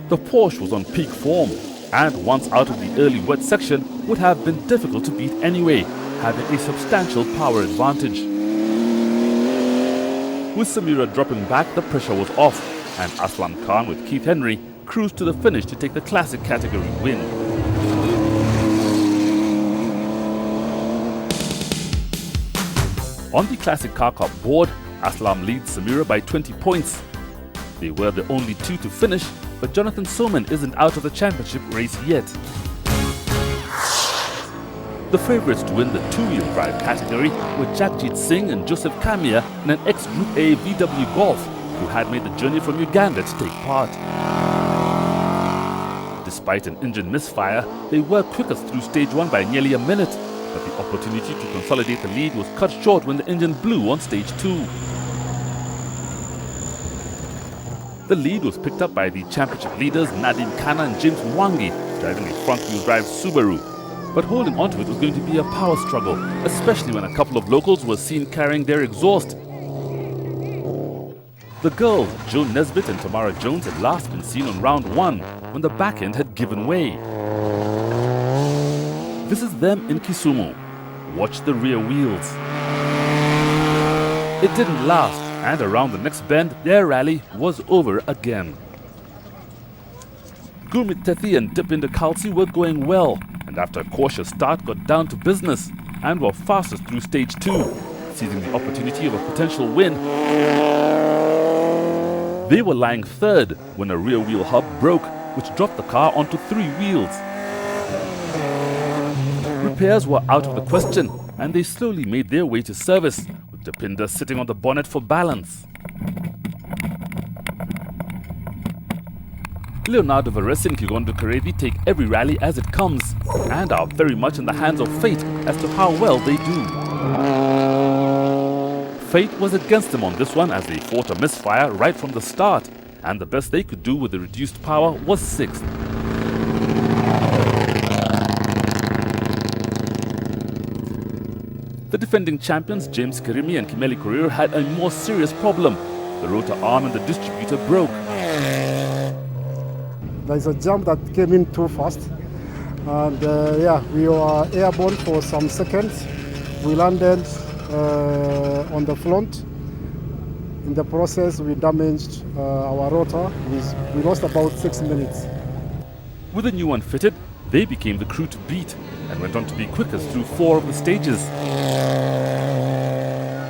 The Porsche was on peak form, and once out of the early wet section would have been difficult to beat anyway, having a substantial power advantage. With Samira dropping back, the pressure was off, and Aslam Khan with Keith Henry cruised to the finish to take the classic category win. On the Classic Car Cup board, Aslam leads Samira by 20 points. They were the only two to finish, but Jonathan Soman isn't out of the championship race yet. The favourites to win the two-wheel drive category were Jagjit Singh and Joseph Kamia in an ex-Group A VW Golf, who had made the journey from Uganda to take part. Despite an engine misfire, they were quickest through stage 1 by nearly a minute, but the opportunity to consolidate the lead was cut short when the engine blew on stage 2. The lead was picked up by the championship leaders Nadim Khanna and James Mwangi, driving a front-wheel drive Subaru. But holding onto it was going to be a power struggle, especially when a couple of locals were seen carrying their exhaust. The girls, Joan Nesbitt and Tamara Jones, had last been seen on round 1 when the back end had given way. This is them in Kisumu. Watch the rear wheels. It didn't last, and around the next bend, their rally was over again. Gurmit Tethi and Dipinder Khalsi were going well, and after a cautious start got down to business and were fastest through stage 2, seizing the opportunity of a potential win. They were lying third when a rear wheel hub broke, which dropped the car onto 3 wheels. Repairs were out of the question, and they slowly made their way to service, with Dipinder sitting on the bonnet for balance. Leonardo Vares and Kigondo Karevi take every rally as it comes, and are very much in the hands of fate as to how well they do. Fate was against them on this one as they fought a misfire right from the start, and the best they could do with the reduced power was 6th. The defending champions James Karimi and Kimeli Korir had a more serious problem. The rotor arm and the distributor broke. There's a jump that came in too fast, and we were airborne for some seconds. We landed on the front. In the process, we damaged our rotor. We lost about 6 minutes. With a new one fitted, they became the crew to beat and went on to be quickest through 4 of the stages.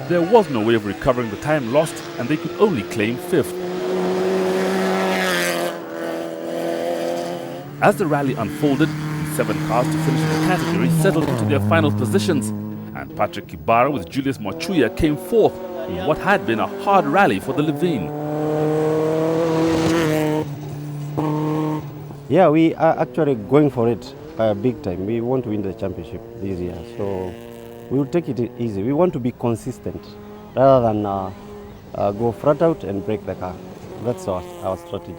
There was no way of recovering the time lost, and they could only claim 5th. As the rally unfolded, the 7 cars to finish in the category settled into their final positions, and Patrick Kibara with Julius Machuya came 4th in what had been a hard rally for the Levine. Yeah, we are actually going for it big time. We want to win the championship this year, so we will take it easy. We want to be consistent rather than go flat out and break the car. That's our strategy.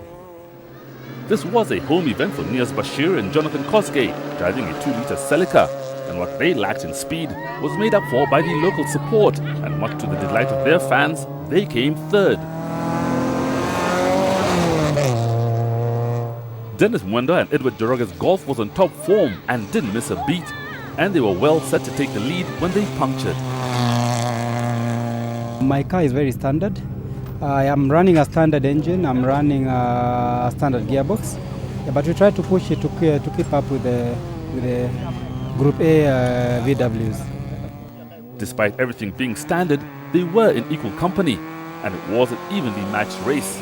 This was a home event for Niaz Bashir and Jonathan Kosgei, driving a 2-litre Celica, and what they lacked in speed was made up for by the local support, and much to the delight of their fans, they came 3rd. Dennis Mwenda and Edward Joroga's Golf was on top form and didn't miss a beat, and they were well set to take the lead when they punctured. My car is very standard. I am running a standard engine, I'm running a standard gearbox, but we try to push it to keep up with the Group A VWs. Despite everything being standard, they were in equal company, and it was an evenly matched race.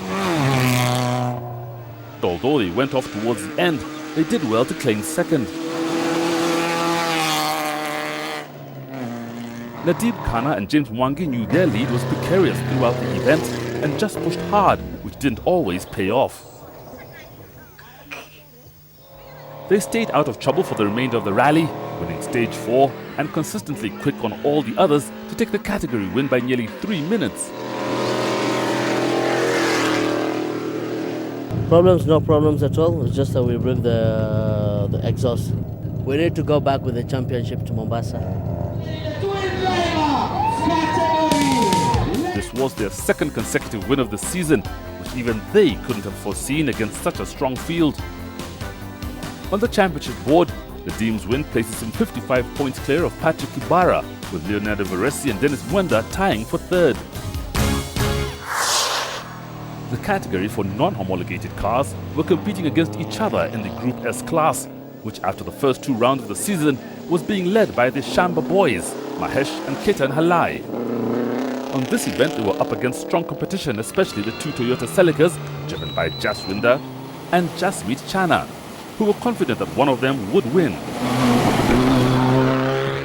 Although they went off towards the end, they did well to claim 2nd. Nadeem Khanna and James Mwangi knew their lead was precarious throughout the event and just pushed hard, which didn't always pay off. They stayed out of trouble for the remainder of the rally, winning stage 4 and consistently quick on all the others to take the category win by nearly 3 minutes. Problems, no problems at all. It's just that we bring the exhaust. We need to go back with the championship to Mombasa. This was their 2nd consecutive win of the season, which even they couldn't have foreseen against such a strong field. On the championship board, the team's win places him 55 points clear of Patrick Ibarra, with Leonardo Veresi and Dennis Mwenda tying for third. The category for non-homologated cars were competing against each other in the Group S class, which after the first 2 rounds of the season was being led by the Shamba boys, Mahesh and Ketan Halai. On this event, they were up against strong competition, especially the 2 Toyota Celicas, driven by Jaswinder and Jasmeet Chana, who were confident that one of them would win.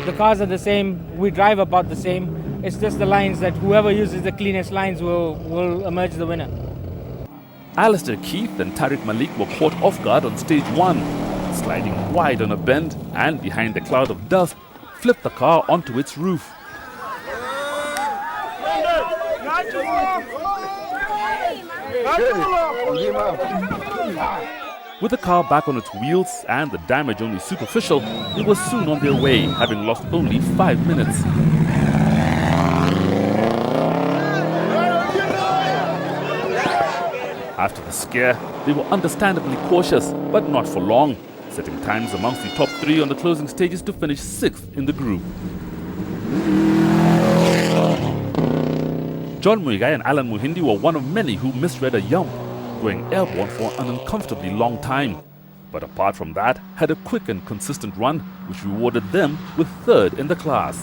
The cars are the same, we drive about the same. It's just the lines that whoever uses the cleanest lines will emerge the winner. Alistair Keith and Tariq Malik were caught off guard on stage 1, sliding wide on a bend and behind a cloud of dust, flipped the car onto its roof. With the car back on its wheels and the damage only superficial, they were soon on their way, having lost only 5 minutes. After the scare, they were understandably cautious, but not for long, setting times amongst the top 3 on the closing stages to finish 6th in the group. John Muigai and Alan Muhindi were one of many who misread a yump, going airborne for an uncomfortably long time. But apart from that, had a quick and consistent run, which rewarded them with 3rd in the class.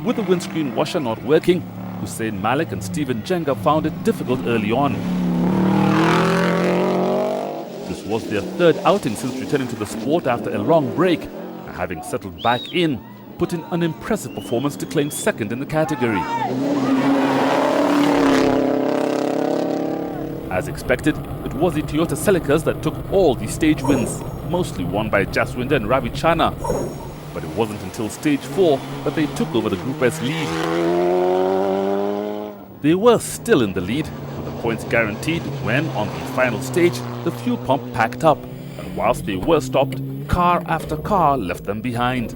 With the windscreen washer not working, Hussein Malik and Stephen Jenga found it difficult early on. This was their 3rd outing since returning to the sport after a long break, and having settled back in, put in an impressive performance to claim 2nd in the category. As expected, it was the Toyota Celicas that took all the stage wins, mostly won by Jaswinder and Ravi Chana. But it wasn't until stage 4 that they took over the Group S lead. They were still in the lead, with the points guaranteed when, on the final stage, the fuel pump packed up, and whilst they were stopped, car after car left them behind.